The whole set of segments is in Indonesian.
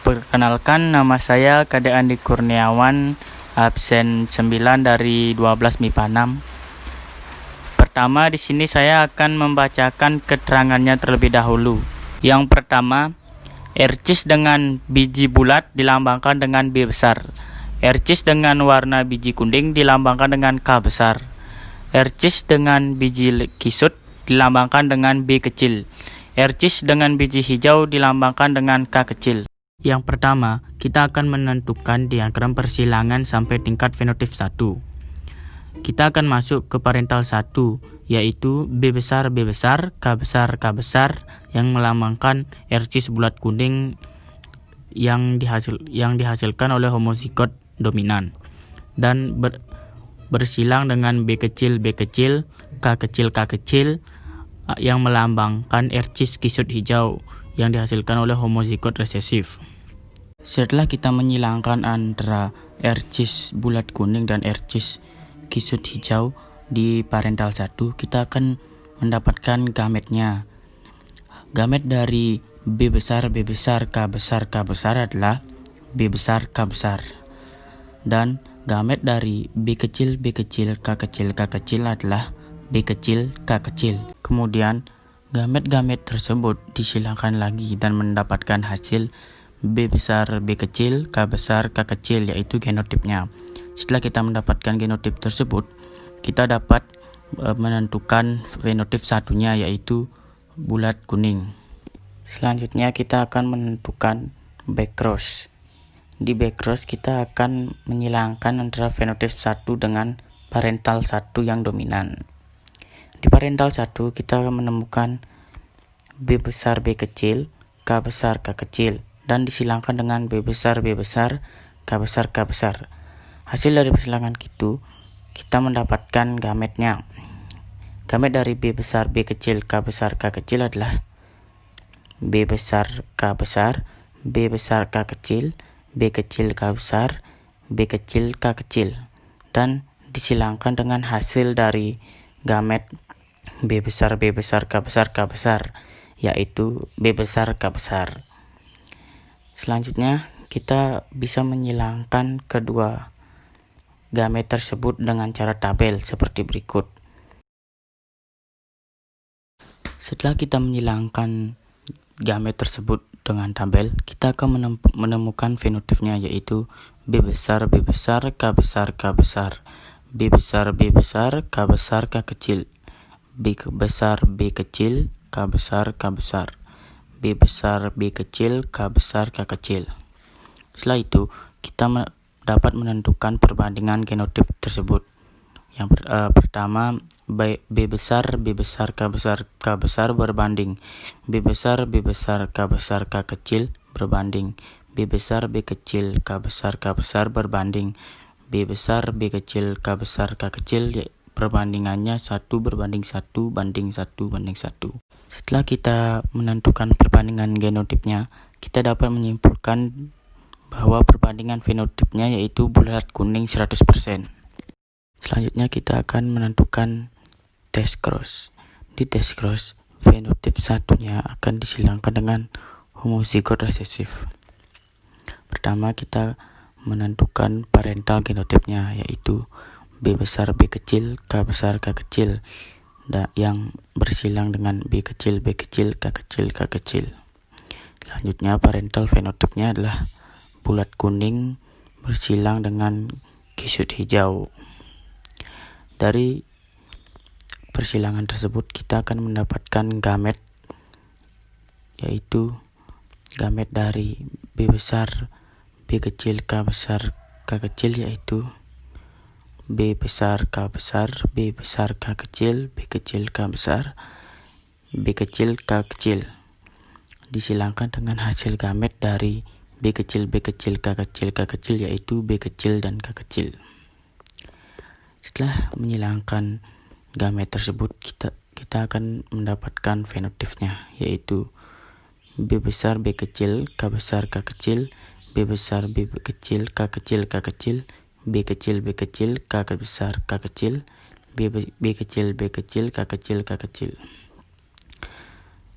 Perkenalkan, nama saya Kade Andi Kurniawan, absen 9 dari 12 MIPA 6. Pertama, di sini saya akan membacakan keterangannya terlebih dahulu. Yang pertama, ercis dengan biji bulat dilambangkan dengan B besar. Ercis dengan warna biji kuning dilambangkan dengan K besar. Ercis dengan biji kisut dilambangkan dengan B kecil. Ercis dengan biji hijau dilambangkan dengan K kecil. Yang pertama, kita akan menentukan diagram persilangan sampai tingkat fenotip 1. Kita akan masuk ke parental 1, yaitu B besar, K besar, K besar, yang melambangkan ercis bulat kuning yang dihasilkan oleh homozigot dominan, dan bersilang dengan B kecil, K kecil, yang melambangkan ercis kisut hijau yang dihasilkan oleh homozigot resesif. Setelah kita menyilangkan antara ercis bulat kuning dan ercis kisut hijau di parental 1, kita akan mendapatkan gametnya. Gamet dari B besar, K besar adalah B besar, K besar. Dan gamet dari B kecil, K kecil adalah B kecil, K kecil. Kemudian gamet-gamet tersebut disilangkan lagi dan mendapatkan hasil B besar, B kecil, K besar, K kecil, yaitu genotipnya. Setelah kita mendapatkan genotip tersebut, kita dapat menentukan fenotip satunya, yaitu bulat kuning. Selanjutnya kita akan menentukan backcross. Di backcross kita akan menyilangkan antara fenotip 1 dengan parental 1 yang dominan. Di parental 1 kita menemukan B besar, B kecil, K besar, K kecil, dan disilangkan dengan B besar, K besar, K besar. Hasil dari persilangan itu, kita mendapatkan gametnya. Gamet dari B besar, B kecil, K besar, K kecil adalah B besar, K besar, B besar, K kecil, B kecil, K besar, B kecil, K kecil, dan disilangkan dengan hasil dari gamet B besar, K besar, K besar, yaitu B besar, K besar. Selanjutnya, kita bisa menyilangkan kedua gamet tersebut dengan cara tabel seperti berikut. Setelah kita menyilangkan gamet tersebut dengan tabel, kita akan menemukan fenotipnya, yaitu B besar, K besar, K besar, B besar, K besar, K kecil, B besar, B kecil, K besar, K besar, B besar, B kecil, K besar, K kecil. Setelah itu, kita dapat menentukan perbandingan genotip tersebut. Yang pertama, B besar, K besar berbanding B besar, K besar, K kecil berbanding B besar, B kecil, K besar berbanding B besar, B kecil, K besar, K kecil. Perbandingannya 1 berbanding 1 banding 1 banding 1. Setelah kita menentukan perbandingan genotipnya, kita dapat menyimpulkan bahwa perbandingan fenotipnya yaitu bulat kuning 100%. Selanjutnya kita akan menentukan test cross. Di test cross, fenotip satunya akan disilangkan dengan homozigot resesif. Pertama, kita menentukan parental genotipnya, yaitu B besar, B kecil, K besar, K kecil, yang bersilang dengan B kecil, K kecil, K kecil. Selanjutnya, parental fenotipnya adalah bulat kuning bersilang dengan kisut hijau. Dari persilangan tersebut, kita akan mendapatkan gamet, yaitu gamet dari B besar, B kecil, K besar, K kecil, yaitu B besar, K besar, B besar, K kecil, B kecil, K besar, B kecil, K kecil. Disilangkan dengan hasil gamet dari B kecil, K kecil, yaitu B kecil dan K kecil. Setelah menyilangkan gamet tersebut, kita akan mendapatkan fenotipnya, yaitu B besar, B kecil, K besar, K kecil, B besar, B kecil, K kecil, K kecil, B kecil, K besar, K kecil, B kecil, K kecil, K kecil.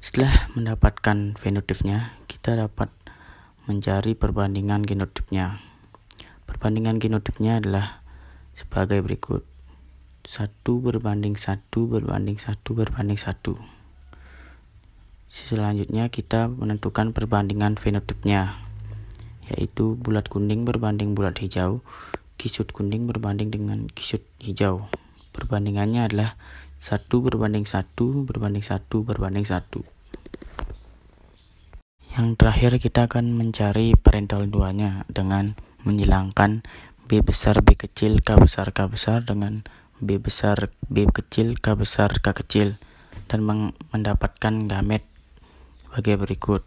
Setelah mendapatkan fenotipnya, kita dapat mencari perbandingan genotipnya. Perbandingan genotipnya adalah sebagai berikut. 1:1:1:1:1. Selanjutnya kita menentukan perbandingan fenotipnya, yaitu bulat kuning berbanding bulat hijau, kisut kuning berbanding dengan kisut hijau. Perbandingannya adalah 1:1:1:1. Yang terakhir kita akan mencari parental duanya dengan menghilangkan B besar B kecil K besar K besar dengan B besar B kecil K besar K kecil dan mendapatkan gamet sebagai berikut.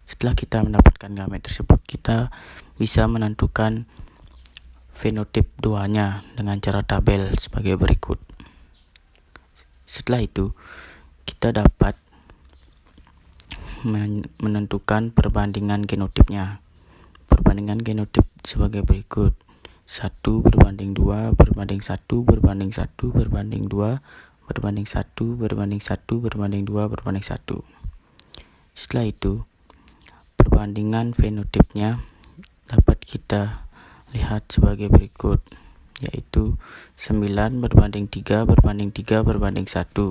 Setelah kita mendapatkan gamet tersebut, kita bisa menentukan fenotip duanya dengan cara tabel sebagai berikut. Setelah itu, kita dapat menentukan perbandingan genotipnya. Perbandingan genotip sebagai berikut. 1:2:1:2:1:2:1. Setelah itu, perbandingan fenotipnya dapat kita lihat sebagai berikut, yaitu 9:3:3:1.